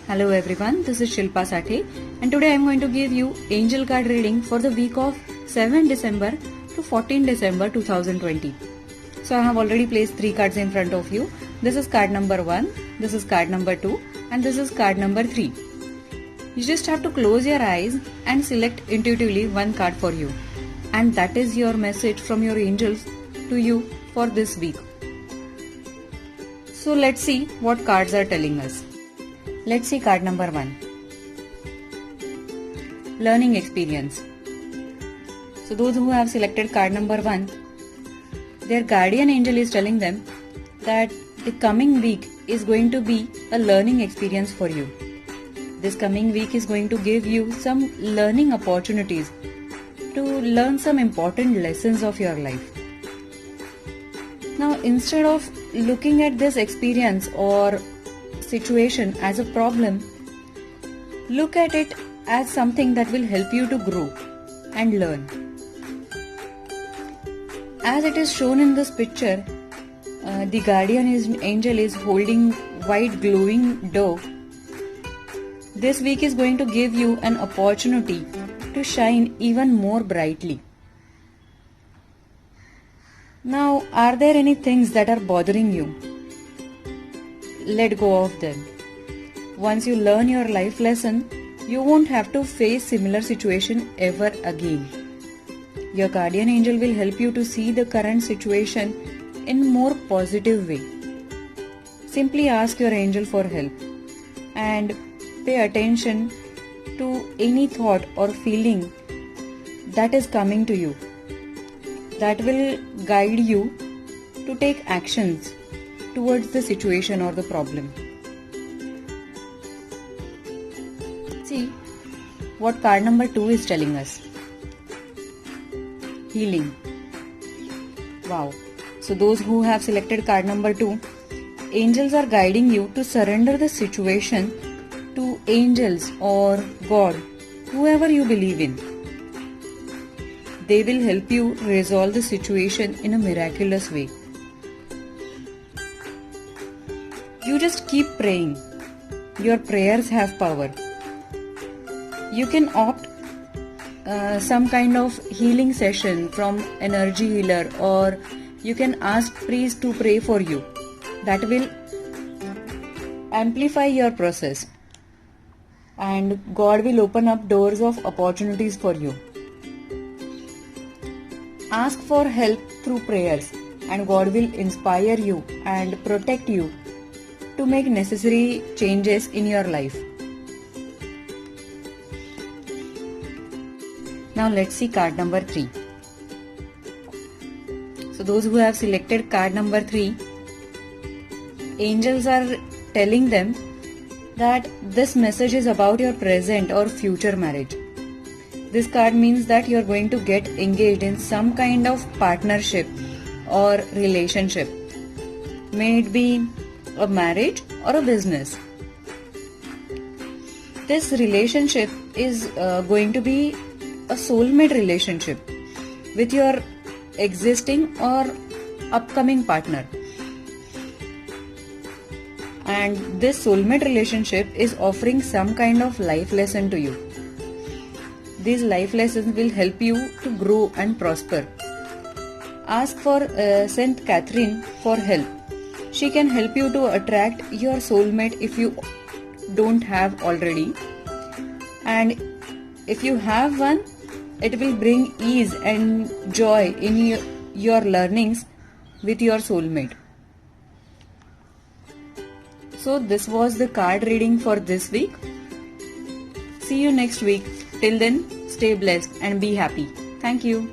Hello everyone, this is Shilpa Sathe and today I am going to give you angel card reading for the week of 7 December to 14 December 2020. So I have already placed 3 cards in front of you. This is card number 1, this is card number 2 and this is card number 3. You just have to close your eyes and select intuitively one card for you. And that is your message from your angels to you for this week. So let's see what cards are telling us. Let's see card number 1. Learning experience. So those who have selected card number 1, their guardian angel is telling them that the coming week is going to be a learning experience for you. This coming week is going to give you some learning opportunities to learn some important lessons of your life. Now, instead of looking at this experience or situation as a problem, look at it as something that will help you to grow and learn. As it is shown in this picture, the guardian angel is holding white glowing dough. This week is going to give you an opportunity to shine even more brightly. Now, are there any things that are bothering you? Let go of them. Once you learn your life lesson, you won't have to face similar situation ever again. Your guardian angel will help you to see the current situation in more positive way. Simply ask your angel for help and pay attention to any thought or feeling that is coming to you. That will guide you to take actions towards the situation or the problem. See what card number 2 is telling us. Healing. Wow. So those who have selected card number 2, angels are guiding you to surrender the situation to angels or God, whoever you believe in. They will help you resolve the situation in a miraculous way. You just keep praying. Your prayers have power. You can opt some kind of healing session from energy healer, or you can ask priest to pray for you. That will amplify your process and God will open up doors of opportunities for you. Ask for help through prayers and God will inspire you and protect you to make necessary changes in your life. Now let's see card number 3. So those who have selected card number 3, angels are telling them that this message is about your present or future marriage. This card means that you are going to get engaged in some kind of partnership or relationship. May it be a marriage or a business. This relationship is going to be a soulmate relationship with your existing or upcoming partner. And this soulmate relationship is offering some kind of life lesson to you. These life lessons will help you to grow and prosper. Ask for Saint Catherine for help. She can help you to attract your soulmate if you don't have already. And if you have one, it will bring ease and joy in your learnings with your soulmate. So this was the card reading for this week. See you next week. Till then, stay blessed and be happy. Thank you.